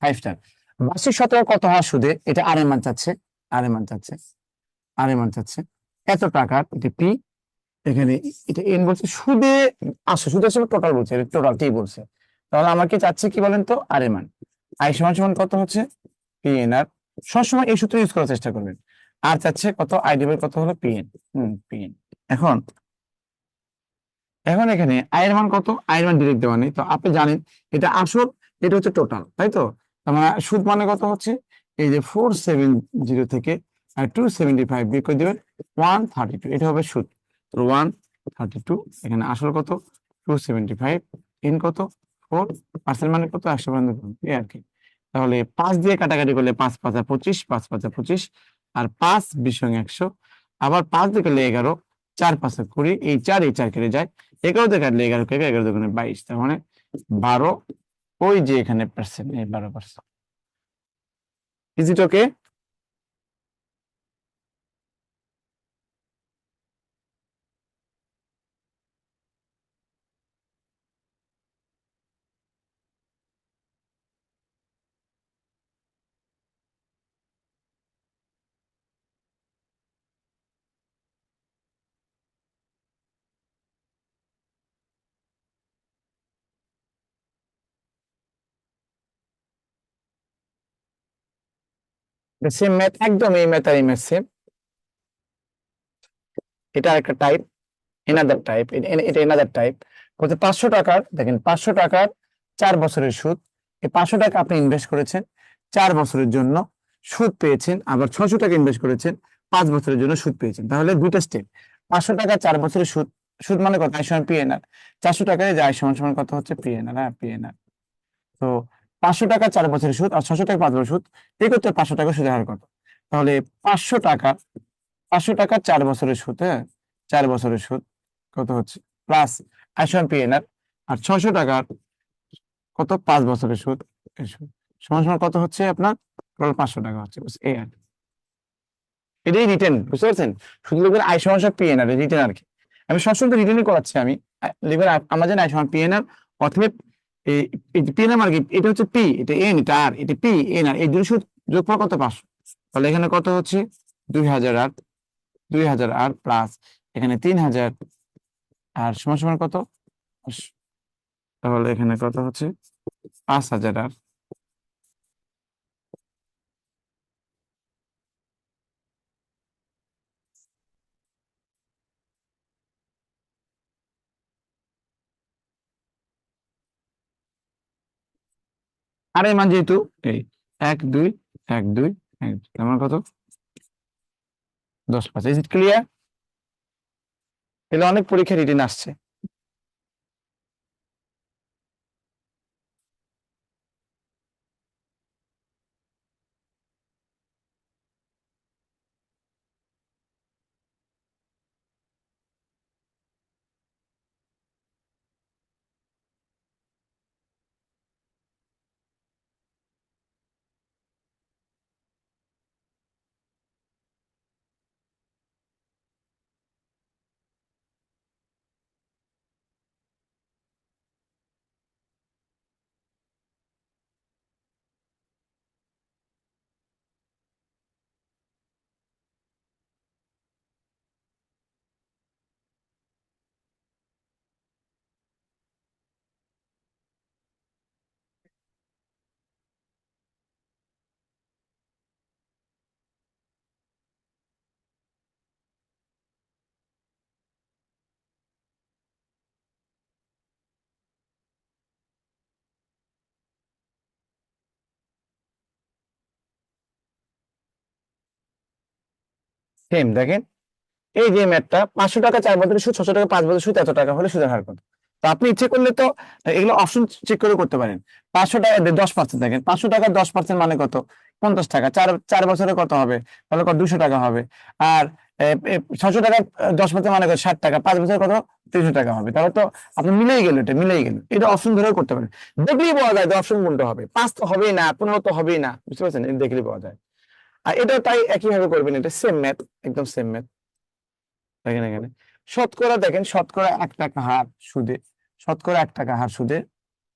5 স্টার। বার্ষিক শতকরা কত হার সুদে, এটা আর এর মান চাচ্ছে, আর এর মান চাচ্ছে, আর এর মান চাচ্ছে এত টাকার, এটা পি, এখানে এটা এন বলছে, সুদে আসে, সুদের সময় টোটাল বলছে, টোটাল টি বলছে। তাহলে আমাকে চাচ্ছে কি বলেন তো, আর এর মান। আই সমান সমান কত হচ্ছে, পি এন আর। সবসময় এই সূত্র ইউজ করার চেষ্টা করবেন। আর চাচ্ছে কত, আই ডিভাইড কত হলো পি এন, পি এন। এখন এখন এখানে আয়ের মান কত, আয়ের মান ডিরেক্ট দেওয়া নেই, তো আপনি জানেন এটা আসল, এটা হচ্ছে টোটাল, তাই তো? তার মানে সুদ মানে কত হচ্ছে, এই যে 470 থেকে 275 বিয়োগ করে দেবেন 132, এটা হবে সুদ। তো 132, এখানে আসল কত 275, ইন কত 4, পার্সেন্ট মানে কত 100, এই আর কি। তাহলে 5 দিয়ে কাটাকাটি করলে 5 5 25, 5 5 25, আর 5 20 100, আবার 5 দিয়ে করলে 11, 4 5 20, এই 4 কেটে যায়, 11 দিয়ে কাটলে 11 কে 11 দুগুণে 22, তার মানে 12 ওই যে এখানে পার্সেন্ট, এই 12%। Is it okay? Same math, একদম এই ম্যাথ আর এই ম্যাথ সেম। এটা একটা টাইপ, এনাদার টাইপ, এটা এনাদার টাইপ। বলতে 500 টাকার, দেখেন 500 টাকার 4 বছরের সুদ। এই 500 টাকা আপনি ইনভেস্ট করেছেন 4 বছরের জন্য, সুদ পেয়েছেন। আবার 600 টাকা ইনভেস্ট করেছেন, 5 বছরের জন্য সুদ পেয়েছেন। তাহলে দুইটা স্টেপ। 500 টাকা 4 বছরের সুদ, সুদ মানে কত? আই সমান পিএনআর। 400 টাকায় যে আই সমান সমান কত হচ্ছে? পিএনআর। হ্যাঁ, পিএনআর। তো 500 টাকা 4 বছরের সুদ আর 600 টাকা 5 বছরের সুদ, এই করতে 500 টাকা সুদের হার কত? তাহলে 500 টাকা, 500 টাকা 4 বছরের সুদ, হ্যাঁ, 4 বছরের সুদ কত হচ্ছে? প্লাস আইসন পিএনআর। আর 600 টাকার কত? 5 বছরের সুদ, এই সুদ সমান সমান কত হচ্ছে আপনার? টোটাল 500 টাকা হচ্ছে, বাস এই আর কি। এটাই রিটার্ন, বুঝতে পারছেন? শুধু লিখবেন আই সমান সমান পিএনআর, রিটার্ন আর কি। আমি সবসময় রিটার্নই করাচ্ছি আমি। লিখবেন আমরা জানি আই সমান পিএনআর, অথবা এই পিএনআর মানে কি? এটা হচ্ছে পি, এটা এন, এটা আর, এটা পি এন আর, এই দুই সুদ যোগফল কত? 500। তাহলে এখানে কত হচ্ছে? 2000 আর 2000 আর প্লাস এখানে 3000 আর সমান সমান কত? তাহলে এখানে কত হচ্ছে? 5000 আর, আর এর মান যেহেতু এই 1 2 1 2 1 2, তার মানে কত? 10%। Is it clear? এগুলো অনেক পরীক্ষা রিটেন আসছে। সেম, দেখেন এই যে ম্যাথটা, 500 টাকা 4 বছরের সুদ, 600 টাকা 5 বছরের সুদ, এত টাকা হলে সুদের হার কত? তো আপনি ইচ্ছে করলে তো এগুলো অপশন চেক করে করতে পারেন। 500 টাকা 10%, দেখেন 500 টাকার 10% মানে কত? 50 টাকা। 4 4 বছরে কত হবে? তাহলে কত? 200 টাকা হবে। আর 600 টাকা 10% মানে কত? 60 টাকা। 5 বছরে কত? 300 টাকা হবে। তাহলে তো আপনি মিলেই গেল, এটা মিলেই গেল। এটা অপশন ধরেও করতে পারেন। দেখলেই পাওয়া যায় অপশন কোনটা হবে। 5 তো হবেই না, 15 তো হবেই না, বুঝতে পারছেন? এটা দেখলেই পাওয়া যায়। আর এটা তাই একই ভাবে করবেন, এটা সেম ম্যাথ, একদম সেম ম্যাথ। দেখেন এখানে শতকরা, দেখেন শতকরা 1 টাকা হার সুদে, শতকরা 1 টাকা হার সুদে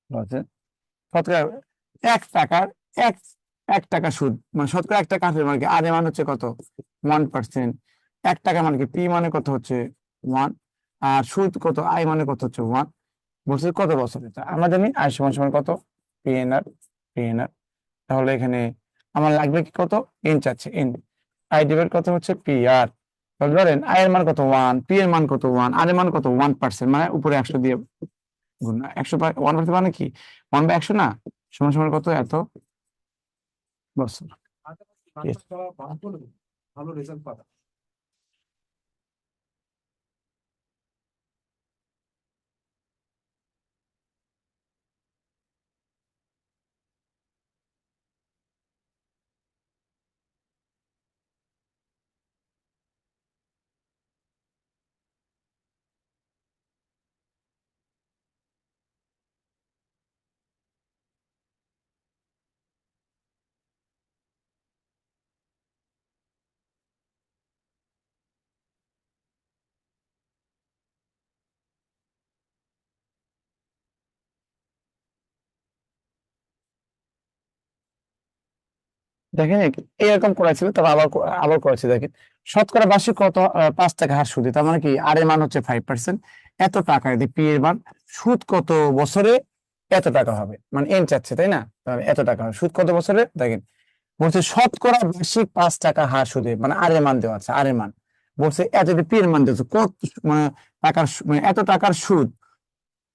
আছে। শতকরা 1 টাকার এক 1 টাকা সুদ, মানে শতকরা 1 টাকা হারের মানে কি? আর এর মান হচ্ছে কত? 1%। 1 টাকা মানে কি? পি মানে কত হচ্ছে? 1। আর সুদ কত? আই মানে কত হচ্ছে? 1। বলছে কত বছর? এটা আমরা জানি আই সমান সমান কত? PNR, PNR. তাহলে এখানে আমার লাগবে কি? কত? এন চাচ্ছে, এন। আই ডিভাইড কত হচ্ছে? P R. তাহলে ধরেন আই এর মান কত? 1, পি এর মান কত? 1, আর এর মান কত? 1%, মানে উপরে 100 দিয়ে গুণ। 100 1% মানে কি? 1/100 না? সমান সমান কত? এত বছর। Yes. ভালো রেজাল্ট পাবে। দেখেন এরকম করেছিল, তবে আবার করেছে। দেখেন শতকরা বার্ষিক কত 5 টাকা হার সুদে, তার মানে কি আর এর মান হচ্ছে 5%। এত টাকা যদি পি এর মান, সুদ কত বছরে এত টাকা হবে, মানে এন চাচ্ছে তাই না, তাহলে এত টাকা হবে সুদ কত বছরে। দেখেন বলছে শতকরা বার্ষিক 5 টাকা হার সুদে, মানে আর এর মান দেওয়া আছে, আর এর মান বলছে এত, যদি পি এর মান দেওয়া আছে কত, মানে মানে এত টাকার সুদ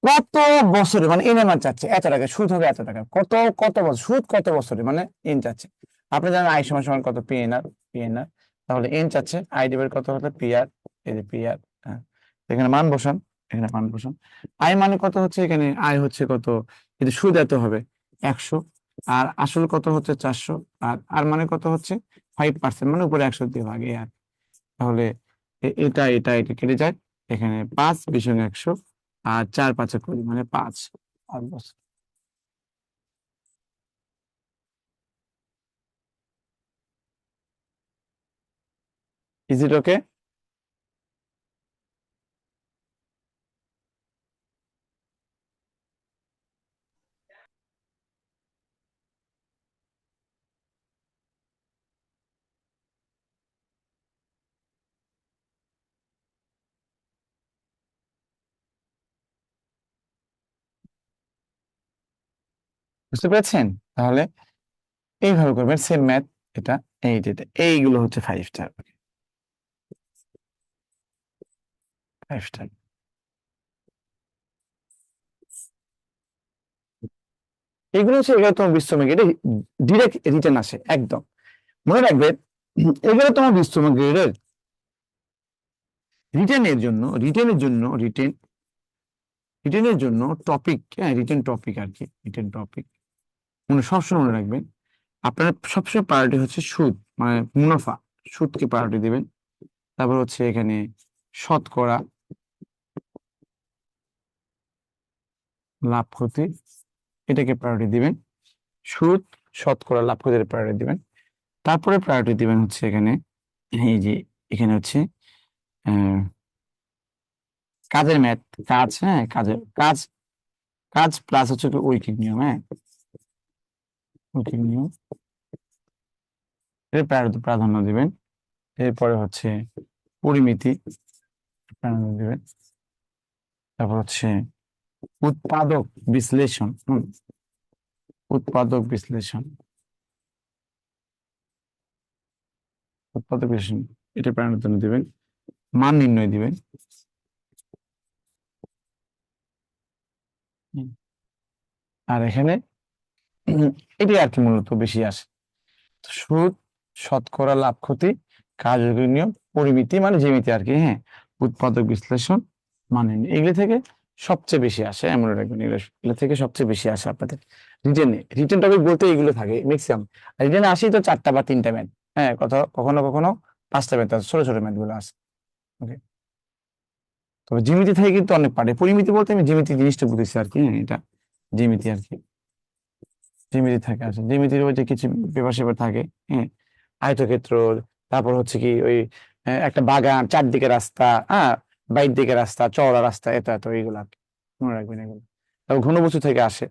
কত বছরে, মানে এন এর মান চাচ্ছে, এত টাকা সুদ হবে, এত টাকা কত, কত বছর সুদ কত বছরে, মানে এন চাচ্ছে। আপনি জানেন আই সমান সমান কত, পি এন আর, পি এন আর। তাহলে এন চাচ্ছে, আই ডিভাইড কত হলো পি আর, এই যে পি আর। হ্যাঁ, এখানে মান বসান, এখানে মান বসান। আই মানে কত হচ্ছে, এখানে আই হচ্ছে কত, যদি সুদ এত হবে 100, আর আসল কত হচ্ছে 400, আর আর মানে কত হচ্ছে 5%, মানে উপরে 100 দিয়ে ভাগ, এই আর। তাহলে এটা কেটে যায়, এখানে 5 × 100, আর 4 × 5 = 20, মানে 5 বছর। ইজ ইট ওকে? বুঝতে পেরেছেন? তাহলে এইভাবে করবেন, সেম ম্যাথ। এটা এইগুলো হচ্ছে 5 স্টার, 5 স্টার। এগুলো হচ্ছে 11তম বিশ্বব্যাংক, এটা ডিরেক্ট রিটার্ন আসে একদম, মনে রাখবেন। এগুলো তোমার বিশ্বব্যাংক গ্রেডের রিটেনের জন্য টপিক, হ্যাঁ রিটেন টপিক আর কি, রিটেন টপিক মনে সবসময় মনে রাখবেন। আপনার সবসময় প্রায়োরিটি হচ্ছে সুদ, মানে মুনাফা, সুদকে প্রায়োরিটি দিবেন। তারপর হচ্ছে এখানে শতকরা লাভ ক্ষতি, এটাকে প্রায়োরিটি দিবেন। সুদ, শতকরা লাভ ক্ষতির প্রায়োরিটি দিবেন। তারপরে প্রায়োরিটি দিবেন হচ্ছে এখানে, এই যে এখানে হচ্ছে আহ, কাজের ম্যাথ, কাজ, হ্যাঁ কাজের কাজ, কাজ প্লাস হচ্ছে ঐকিক নিয়ম, হ্যাঁ ঐকিক নিয়ম, এর প্রাধান্য দিবেন। এরপরে হচ্ছে পরিমিতি প্রাধান্য দিবেন। তারপর হচ্ছে উৎপাদক বিশ্লেষণ, উৎপাদক বিশ্লেষণ, উৎপাদক বিশ্লেষণ, এটা প্রাধান্য দিবেন। মান নির্ণয় দিবেন। হুম। আর এখানে এটি আর কি মূলত বেশি আসে, সুদ, শতকরা লাভ ক্ষতি, কার্যকরী নিয়ম, পরিমিতি মানে জ্যামিতি আর কি, হ্যাঁ উৎপাদক বিশ্লেষণ, মানে এগুলো থেকে সবচেয়ে বেশি আসে, এমন রাখবেন, এগুলো থেকে সবচেয়ে বেশি আসে আপনাদের রিটেনে। রিটেন টপিক বলতে এগুলো থাকে ম্যাক্সিমাম। রিটেনে আসি তো 4টা বা 3টা ম্যাথ, হ্যাঁ কখনো কখনো 5টা ম্যাথ আছে, ছোট ছোট ম্যাথ গুলো আছে। ওকে, তবে জ্যামিতি থেকে কিন্তু অনেক পারে। পরিমিতি বলতে আমি জ্যামিতি জিনিসটা বুঝেছি আর কি, হ্যাঁ এটা জ্যামিতি আর কি, জ্যামিতি থাকে আছে, জ্যামিতির ওই যে কিছু পেপার সেপার থাকে, হ্যাঁ আয়তক্ষেত্র। তারপর হচ্ছে কি ওই একটা বাগান, চারদিকে রাস্তা, হ্যাঁ বাইর দিকে রাস্তা, চওড়া রাস্তা, এত এত এইগুলা আর কি। মনে রাখবেন এগুলো। তারপর ঘনবস্তু থেকে আসে,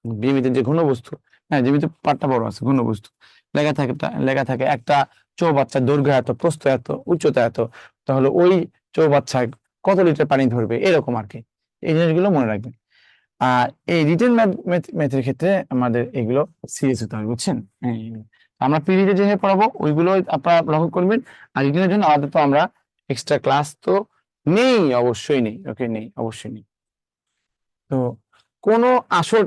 জ্যামিতির যে ঘনবস্তু, হ্যাঁ জ্যামিতির পার্টটা বড় আছে, ঘনবস্তু লেখা থাকে একটা চৌবাচ্চার দৈর্ঘ্য এত, প্রস্থ এত, উচ্চতা এত, তাহলে ওই চৌবাচ্চায় কত লিটার পানি ধরবে, এরকম আর কি। এই জিনিসগুলো মনে রাখবেন। আর এই রিটেন ম্যাথের ক্ষেত্রে আমাদের এগুলো সিরিয়াস হতে হবে, বুঝছেন? হ্যাঁ, এগুলো। আমরা পিরিয়ডে যেভাবে পড়াবো ওইগুলো আপনারা লক্ষ্য করবেন। আর রিটেনের জন্য আমাদের তো আমরা এক্সট্রা ক্লাস তো নেই, অবশ্যই নেই, ওকে নেই, অবশ্যই নেই। তো কোনো আসল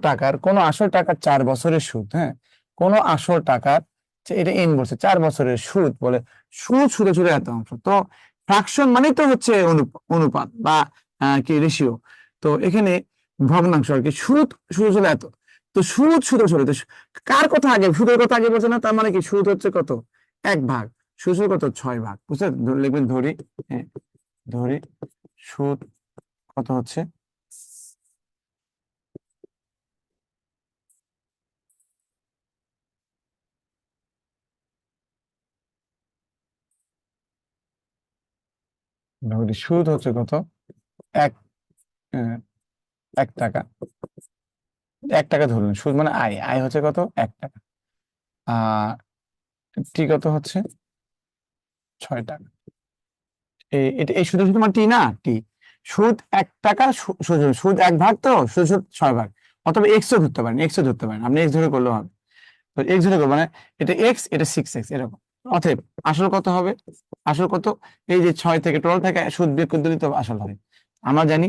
টাকার 4 বছরের সুদ, হ্যাঁ কোনো আসল টাকার এটা এন বলছে 4 বছরের সুদ, বলে সুদ সুদে সুদে এত অংশ, তো ফ্র্যাকশন মানে তো হচ্ছে অনুপাত বা কি রেশিও। তো এখানে ভগ্নাংশ আর কি, সুদ সুদে সুদে এত, তো সুদ সুদে সুদে কার কথা আগে, সুদের কথা আগে বলছে না, তার মানে কি সুদ হচ্ছে কত 1 ভাগ, সুদ সুদ কত 6 ভাগ, বুঝছেন? লিখবেন ধরি, হ্যাঁ ধরি সুদ কত হচ্ছে, ধরি সুদ হচ্ছে কত, এক আহ, 1 টাকা, 1 টাকা ধরুন সুদ, মানে আয় হচ্ছে কত 1 টাকা। আহ টি কত হচ্ছে 6 টাকা। এটা এই সুদের শুধু মানে টি না, টি সুদ 1 টাকা, সুদ 1 ভাগ, তো সুদ সুদ 6 ভাগ। অথবা এক্সও ধরতে পারেন, এক্সও ধরতে পারেন, আপনি এক্স ধরে করলেও হবে। তো এক্স ধরে করবো মানে এটা এক্স, এটা 6x এরকম। অতএব আসল কত হবে? আসল কত? এই যে 6 থেকে টোটাল থেকে সুদ বিয়োগ করে দিলে তো আসল হবে। আমরা জানি,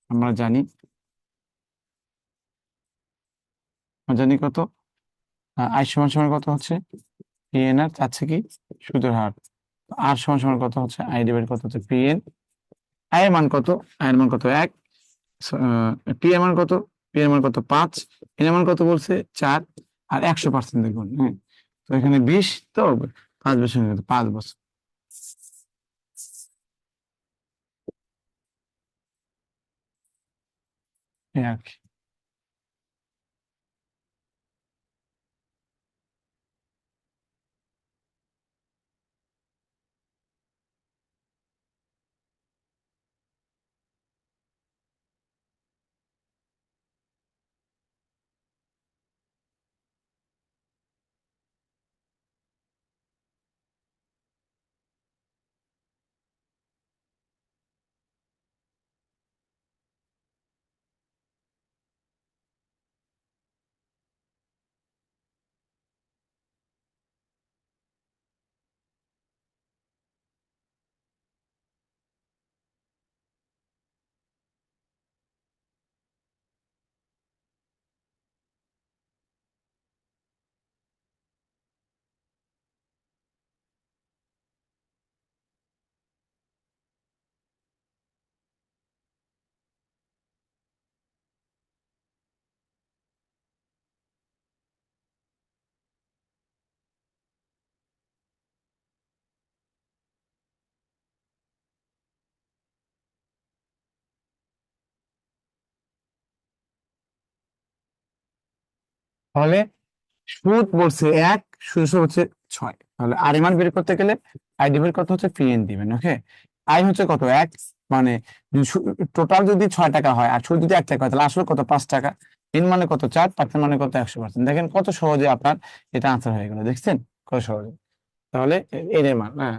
আমরা জানি, আমরা জানি কত আই সমান সমান কত হচ্ছে পি এন, আর চাচ্ছে কি সুদের হার। আর সমান সমান কত হচ্ছে আই ডিভাইড কত হচ্ছে পি এন। আই এর মান কত? আই এর মান কত 1, পি এর মান কত? পি এর মান কত 5, এন এর মান কত বলছে 4, আর 100% দেখুন, হ্যাঁ। তো এখানে 20, তো 5 বছর, 5 বছর, এই আর কি। তাহলে সুদ বলছে 1, সুদ হচ্ছে 6। তাহলে আর এর মান বের করতে গেলে আই ডিভাইড কত হচ্ছে পি এন দিবেন, ওকে। আই হচ্ছে কত 1, মানে টোটাল যদি 6 টাকা হয় আর সুদ যদি 1 টাকা হয়, তাহলে আসলে কত 5 টাকা। এন মানে কত 4, পার্সেন্ট মানে কত 100%। দেখেন কত সহজে আপনার এটা আনসার হয়ে গেল, দেখছেন কত সহজে। তাহলে এন এর মান, হ্যাঁ,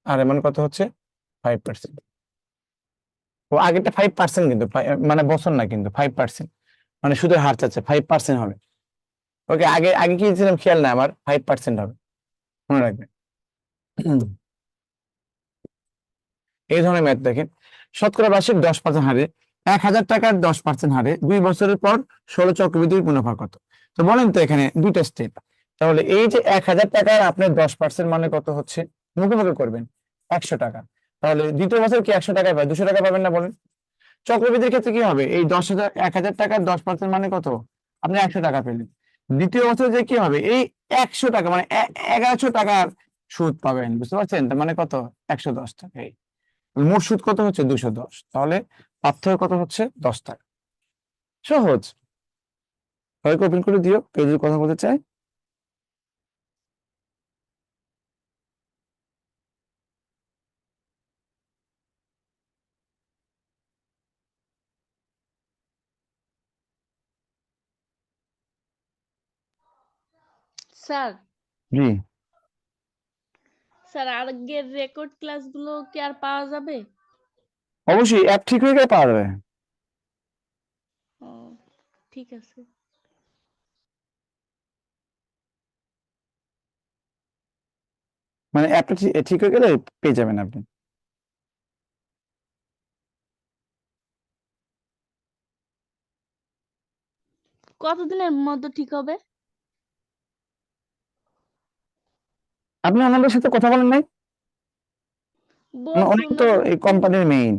আর এর মান কত হচ্ছে 5%। ও আগেটা 5% কিন্তু মানে বছর না, কিন্তু 5%, মানে সুদের হার চাচ্ছে 5% হবে। ওকে, আগে আগে কি ছিলাম খেয়াল না আমার, 5% হবে, মনে রাখবেন। এই ধরনের ম্যাথ দেখেন, শতকরা বার্ষিক 10% হারে 1,000 টাকার 10% হারে 2 বছরের পর 16 চক্রবৃদ্ধির মুনাফা কত? তো বলেন তো, এখানে দুইটা স্টেপ। তাহলে এই যে 1,000 টাকার আপনার 10% মানে কত হচ্ছে, মুখে মুখে করবেন 100 টাকা। তাহলে দ্বিতীয় বছর কি 100 টাকা পাবেন? 200 টাকা পাবেন না বলেন? চক্রবৃদ্ধির ক্ষেত্রে কি হবে? এই 10,000, 1,000 টাকার 10% মানে কত? আপনি 100 টাকা পেলেন। দ্বিতীয় বছর যে কি হবে, এই 100 টাকা মানে 1,100 টাকার সুদ পাবেন, বুঝতে পারছেন? তার মানে কত 110 টাকা। মোট সুদ কত হচ্ছে 210। তাহলে পার্থক্য কত হচ্ছে 10 টাকা। সহজ। সবাইকে ওপেন করে দিও, কেউ যদি কথা বলতে চায়। স্যার, জি, স্যার আগের রেকর্ড ক্লাসগুলো কি আর পাওয়া যাবে? অবশ্যই অ্যাপ ঠিক হয়ে গেলে পাওয়া যাবে। ও, ঠিক আছে। মানে অ্যাপটা ঠিক হয়ে গেলে পেয়ে যাবেন আপনি। কতদিনের মধ্যে ঠিক হবে? আপনি ওনাদের সাথে কথা বলেন নাই? বলছি অনেক তো ওনাদের এই সাথে। কোম্পানির মেইন।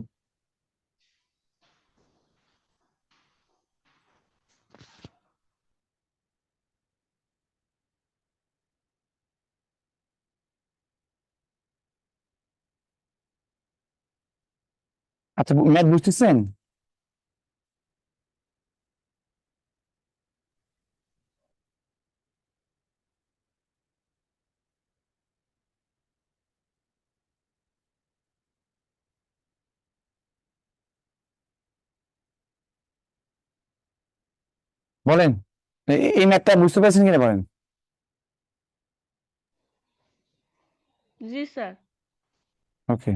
আচ্ছা, ম্যাথ বুঝতেছেন? বলেন, এই ম্যাথটা বুঝতে পারছেন কিনা বলেন? জি স্যার। ওকে।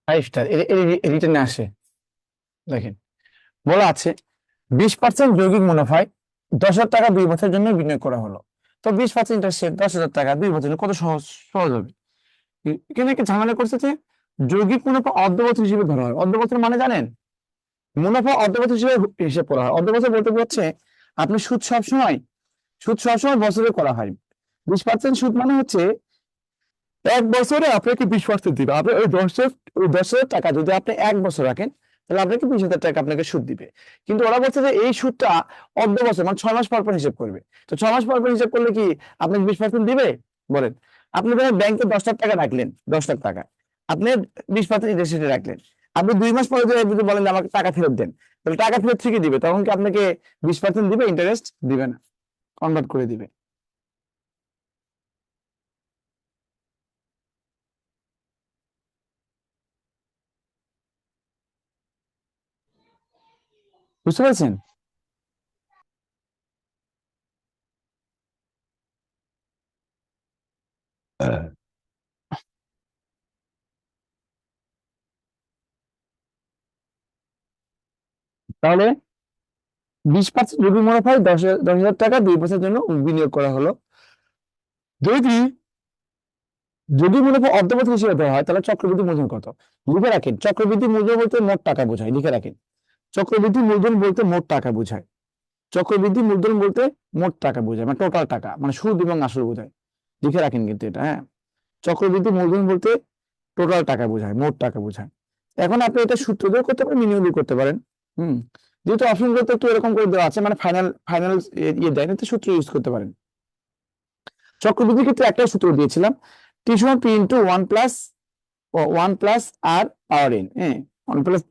ফাইভ স্টার রিটার্নে আসে। দেখেন বলা আছে 20% যৌগিক মুনাফায় 10,000 টাকা 2 বছরের জন্য বিনিয়োগ করা হলো। তো 20% ইন্টারেস্টে 10,000 টাকা 2 বছরের জন্য কত সহজ সহজ হবে। এখানে একটা ঝামেলা করছে যে যৌগিক মুনাফা অর্ধ বছর হিসেবে ধরা হয়। অর্ধ বছর মানে জানেন, মুনাফা অর্ধ বছর হিসেবে হিসেব করা হয়। অর্ধ বছর বলতে হচ্ছে আপনি সুদ সবসময় বছরে করা হয়। 20% সুদ মানে হচ্ছে 1 বছরে আপনাকে 20% দিবে। আপনি ওই 10,000 টাকা যদি আপনি 1 বছর রাখেন তাহলে আপনাকে 20,000 টাকা আপনাকে সুদ দিবে। কিন্তু ওরা বলছে যে এই সুদটা অর্ধ বছর মানে 6 মাস পর পর হিসেব করবে। তো 6 মাস পর পর হিসেব করলে কি আপনাকে 20% দিবে বলেন? আপনি ধরেন ব্যাংকে 10,00,000 টাকা রাখলেন, 10,00,000 টাকা আপনি 20% ইন্টারেস্ট রেটে রাখলেন। আপনি 2 মাস পরে যদি বলেন যে আমাকে টাকা ফেরত দেন, তাহলে টাকা ফেরত ঠিকই দিবে। তখন কি আপনাকে 20% দিবে? ইন্টারেস্ট দিবে না, কনভার্ট করে দিবে। বুঝতে পেরেছেন? তাহলে 20% যদি মুনাফায় 10,000 টাকা 2 বছরের জন্য বিনিয়োগ করা হলো। যদি যদি মুনাফা অর্ধ বছর হিসেবে দেওয়া হয় তাহলে চক্রবৃদ্ধি মূলধন কত? লিখে রাখেন, চক্রবৃদ্ধি মূলধন বলতে মোট টাকা বোঝায়। লিখে রাখেন, চক্রবৃদ্ধি মূলধন বলতে মোট টাকা বোঝায়। চক্রবৃদ্ধি মূলধন বলতে মোট টাকা বোঝায়, মানে টোটাল টাকা, মানে সুদ এবং আসল বোঝায়। লিখে রাখেন কিন্তু এটা, হ্যাঁ। চক্রবৃদ্ধি মূলধন বলতে টোটাল টাকা বোঝায়, মোট টাকা বোঝায়। এখন আপনি এটা সূত্র দিয়ে করতে পারেন, মিনিমাম দিয়ে করতে পারেন। যেহেতু অপশন গুলোতে একটু এরকম করে দেওয়া আছে, মানে ফাইনাল ফাইনাল ইয়ে দেয় না, তো সূত্র ইউজ করতে পারেন। চক্রবৃদ্ধির ক্ষেত্রে একটা সূত্র দিয়েছিলাম, T=P ইন্টু 1 প্লাস আর পাওয়ার এন। হ্যাঁ, 1 প্লাস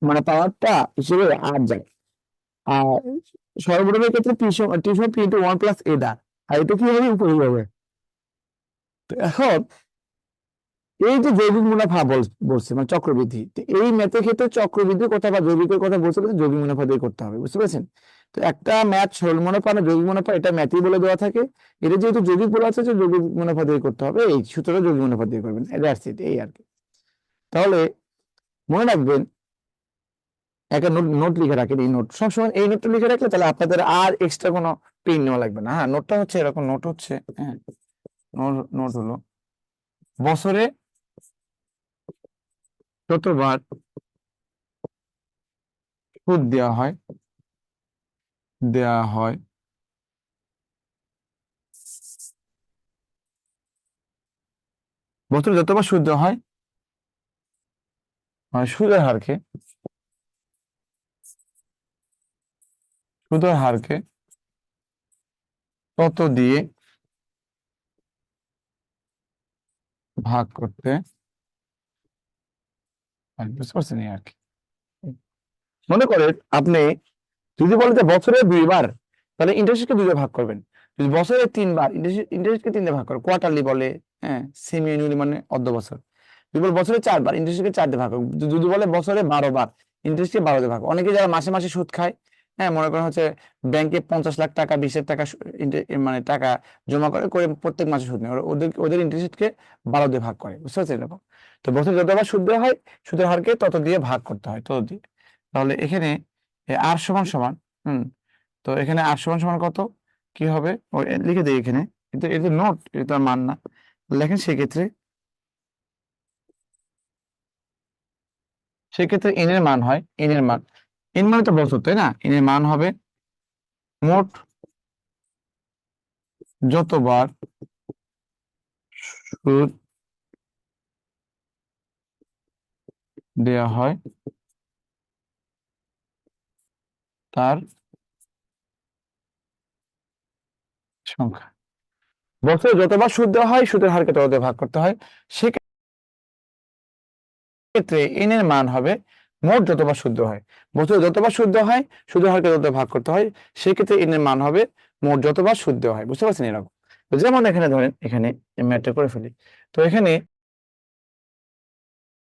মানে পাওয়ারটা হিসেবে আর যায়। আর সর্বমোটের ক্ষেত্রে T=P ইন্টু 1 প্লাস এ দা। আর এটা কি হবে? উপরে হবে। তো এখন এই যে জৈবিক মুনাফা বলছে মানে চক্রবৃদ্ধি, তো এই ম্যাথের ক্ষেত্রে চক্রবৃদ্ধির কথা বা জৈবিকের কথা বলছে, জৈবিক মুনাফা দিয়ে করতে হবে। বুঝতে পেরেছেন? তো একটা ম্যাথ সরল মুনাফা না জৈবিক মুনাফা, এটা ম্যাথই বলে দেওয়া থাকে। এটা যেহেতু জৈবিক বলা আছে, যে জৈবিক মুনাফা দিয়ে করতে হবে, এই সূত্রটা জৈবিক মুনাফা দিয়ে করবেন। দ্যাটস ইট, এই আর কি। তাহলে মনে রাখবেন, একটা নোট নোট লিখে রাখেন। এই নোট সবসময় এই নোটটা লিখে রাখলে তাহলে আপনাদের আর এক্সট্রা কোনো পেন নেওয়া লাগবে না। হ্যাঁ, নোটটা হচ্ছে এরকম, নোট হচ্ছে, হ্যাঁ, নোট হলো বছরে যতবার সুদ দেওয়া হয় বছরে যতবার সুদ দেওয়া হয়, মানে সুদের হারকে তত দিয়ে ভাগ করতে হয়। বুঝতে পারছেন? এই আর কি। মনে করেন আপনি যদি বলেন যে বছরে 2 বার, তাহলে ইন্টারেস্টকে 2 দিয়ে ভাগ করবেন। যদি বছরে 3 বার, ইন্টারেস্টকে 3 দিয়ে ভাগ করেন, কোয়ার্টারলি বলে, হ্যাঁ, সেমি অ্যানুয়ালি মানে অর্ধ বছর। যদি বলে বছরে 4 বার, ইন্টারেস্টকে 4 দিয়ে ভাগ করবেন। যদি বলে বছরে 12 বার, ইন্টারেস্টকে 12 দিয়ে ভাগ। অনেকে যারা মাসে মাসে সুদ খায়, হ্যাঁ, মনে করেন হচ্ছে ব্যাংকে 50 লাখ টাকা 20 লাখ টাকা মানে টাকা জমা করে করে প্রত্যেক মাসে সুদ নেয়, ওদের ইন্টারেস্টকে 12 দিয়ে ভাগ করে। বুঝতে পারছেন এরকম? তো বছরে যতবার সুদ দেওয়া হয়, সুদের হারকে তত দিয়ে ভাগ করতে হয়, তত দিয়ে। তাহলে এখানে আর সমান সমান, তো এখানে আর সমান সমান কত কি হবে? লিখে দিই এখানে, কিন্তু এটা নোট, এটা মান না। লেখেন সেক্ষেত্রে এন এর মান হয়, এন এর মান, এন মানে তো বছর, তাই না? এন এর মান হবে মোট যতবার সুদ দেয়া হয় তার সংখ্যা। বছরে যতবার সুদ দেওয়া হয় সুদের হারকে তত দিয়ে ভাগ করতে হয়। সেক্ষেত্রে এন এর মান হবে মোট যতবার সুদ দেওয়া হয়। বছরে যতবার সুদ দেওয়া হয় সুদের হারকে তত দিয়ে ভাগ করতে হয়। সেক্ষেত্রে এন এর মান হবে মোট যতবার সুদ দেওয়া হয়। বুঝতে পারছেন? এরকম। তো যেমন এখানে ধরেন, এখানে ম্যাথটা করে ফেলি। তো এখানে